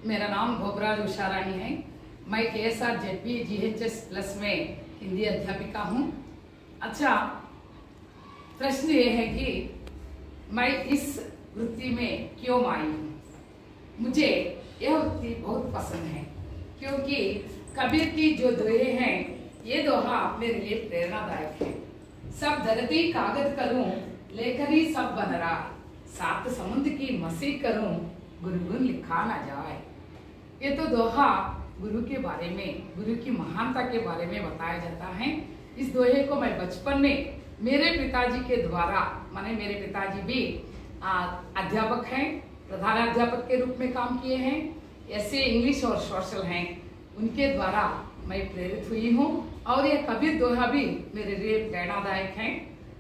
मेरा नाम गोपराज उषा रानी है। मैं KSR ZP GHS प्लस में हिंदी अध्यापिका हूँ। अच्छा, प्रश्न ये है कि मैं इस वृत्ति में क्यों आई हूँ। मुझे यह वृत्ति बहुत पसंद है क्योंकि कबीर की जो दोहे हैं, ये दोहा मेरे लिए प्रेरणादायक है। सब धरती कागज करूं, लेकर ही सब बन रहा, सात समुद्र की मसी करूं, गुरु गुण लिखा ना जाए। ये तो दोहा गुरु के बारे में, गुरु की महानता के बारे में बताया जाता है। इस दोहे को मैं बचपन में मेरे पिताजी के द्वारा, माने मेरे पिताजी भी अध्यापक हैं, प्रधानाध्यापक के रूप में काम किए हैं, ऐसे इंग्लिश और सोशल हैं, उनके द्वारा मैं प्रेरित हुई हूँ। और यह कबीर दोहा भी मेरे लिए प्रेरणादायक है।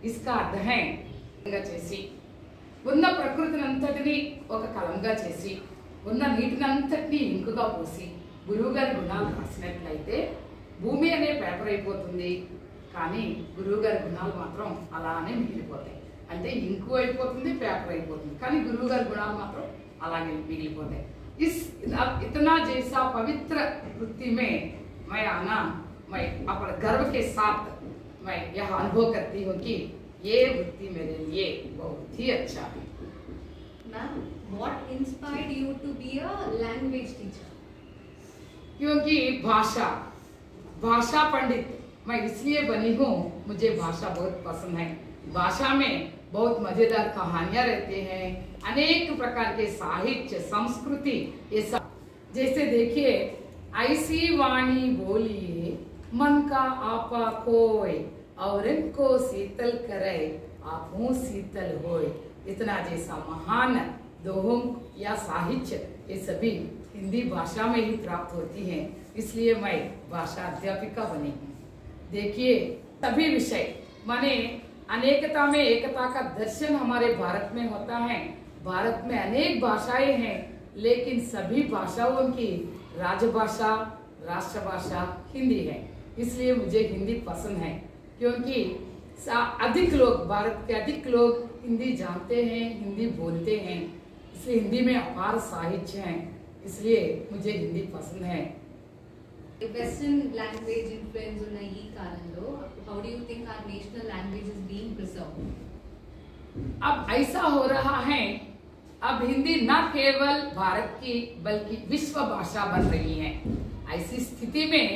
इसका अर्थ है చేసి ఉన్న ప్రకృతినంతటిని ఒక కలంగా చేసి ఉన్న నీటినంతటిని ఇంకుగా పోసి గురువు గారి గుణాలు రాసినట్లయితే భూమి అనే పేపర్ అయిపోతుంది, కానీ గురువు గారి గుణాలు మాత్రం అలానే మిగిలిపోతాయి. అంటే ఇంకు అయిపోతుంది, పేపర్ అయిపోతుంది, కానీ గురువు గారి గుణాలు మాత్రం అలాగే మిగిలిపోతాయి. इतना जैसा पवित्र वृत्ति में मैं आना, मैं अपने गर्व के साथ मैं यह अनुभव करती हूँ कि ये वृत्ति मेरे लिए बहुत ही अच्छा है। Ma'am, what inspired you to be a language teacher? क्योंकि भाषा पंडित मैं इसलिए बनी हूँ, मुझे भाषा बहुत पसंद है। भाषा में बहुत मजेदार कहानियां रहते हैं, अनेक प्रकार के साहित्य, संस्कृति, ये सब। जैसे देखिए, ऐसी वाणी बोलिए मन का आपा कोय, और इनको शीतल करे आपो शीतल होय। इतना जैसा महान दोहों या साहित्य, ये सभी हिंदी भाषा में ही प्राप्त होती हैं। इसलिए मैं भाषा अध्यापिका बनी हूँ। देखिए, सभी विषय माने अनेकता में एकता का दर्शन हमारे भारत में होता है। भारत में अनेक भाषाएं हैं, लेकिन सभी भाषाओं की राजभाषा, राष्ट्रभाषा हिंदी है। इसलिए मुझे हिंदी पसंद है, क्योंकि अधिक लोग, भारत के अधिक लोग हिंदी जानते हैं, हिंदी बोलते हैं। इसलिए हिंदी में अपार साहित्य है, इसलिए मुझे हिंदी पसंद है। Western language influence ఉన్న ఈ కాలంలో how do you think our national language is being preserved? अब ऐसा हो रहा है, अब हिंदी न केवल भारत की बल्कि विश्व भाषा बन रही है। ऐसी स्थिति में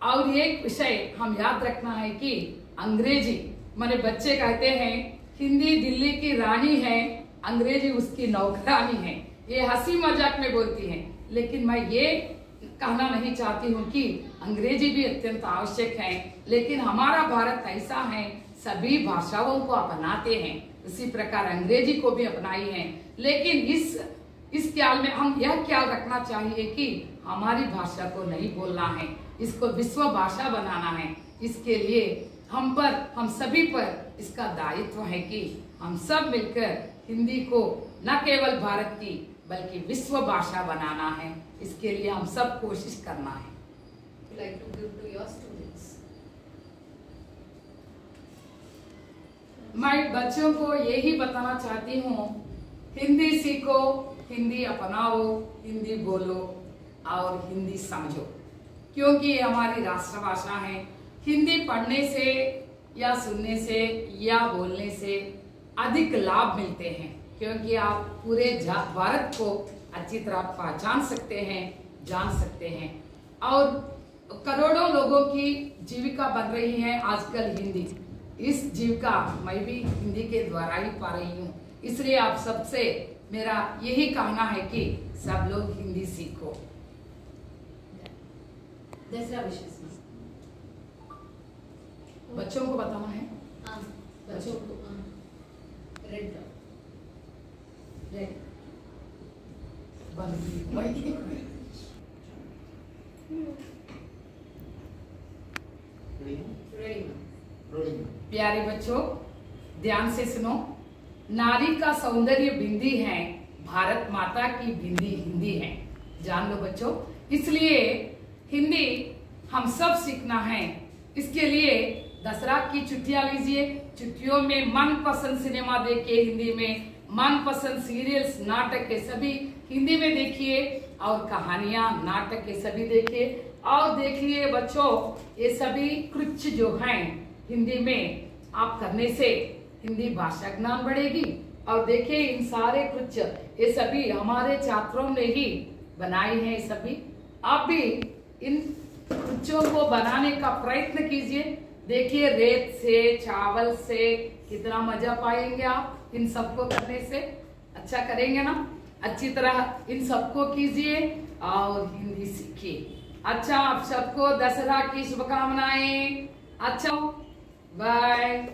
और एक विषय हम याद रखना है कि अंग्रेजी, माने बच्चे कहते हैं हिंदी दिल्ली की रानी है, अंग्रेजी उसकी नौकरानी है। ये हंसी मजाक में बोलती हैं, लेकिन मैं ये कहना नहीं चाहती हूँ कि अंग्रेजी भी अत्यंत आवश्यक है। लेकिन हमारा भारत ऐसा है, सभी भाषाओं को अपनाते हैं, उसी प्रकार अंग्रेजी को भी अपनाई है। लेकिन इस ख्याल में हम यह ख्याल रखना चाहिए कि हमारी भाषा को नहीं बोलना है, इसको विश्व भाषा बनाना है। इसके लिए हम सभी पर इसका दायित्व है कि हम सब मिलकर हिंदी को न केवल भारत की बल्कि विश्व भाषा बनाना है। इसके लिए हम सब कोशिश करना है। Like to give to your students? मैं बच्चों को यही बताना चाहती हूँ, हिंदी सीखो, हिंदी अपनाओ, हिंदी बोलो और हिंदी समझो, क्योंकि ये हमारी राष्ट्रभाषा है। हिंदी पढ़ने से या सुनने से या बोलने से अधिक लाभ मिलते हैं, क्योंकि आप पूरे भारत को अच्छी तरह पहचान सकते हैं, जान सकते हैं। और करोड़ों लोगों की जीविका बन रही है आजकल हिंदी। इस जीविका मैं भी हिंदी के द्वारा ही पा रही हूँ। इसलिए आप सबसे मेरा यही कहना है कि सब लोग हिंदी सीखो। दूसरा विषय बच्चों को बताना है। हाँ, बच्चों को रेड प्यारे बच्चों, ध्यान से सुनो। नारी का सौंदर्य बिंदी है, भारत माता की बिंदी हिंदी है। जान लो बच्चों। इसलिए हिंदी हम सब सीखना है। इसके लिए दसरा की छुट्टियां लीजिए, छुट्टियों में मनपसंद सिनेमा देखिए, हिंदी में मनपसंद सीरियल्स, नाटक के सभी हिंदी में देखिए और कहानियां, नाटक ये सभी देखिए। और देखिए बच्चों, ये सभी कृत्य जो हैं हिंदी में आप करने से हिंदी भाषा ज्ञान बढ़ेगी। और देखिए इन सारे कृत्य ये सभी हमारे छात्रों ने ही बनाए हैं। सभी आप भी इन कृत्यों को बनाने का प्रयत्न कीजिए। देखिए रेत से, चावल से कितना मजा पाएंगे आप इन सबको करने से। अच्छा करेंगे ना? अच्छी तरह इन सबको कीजिए और हिंदी सीखिए। अच्छा, आप सबको दशहरा की शुभकामनाएं। अच्छा, बाय।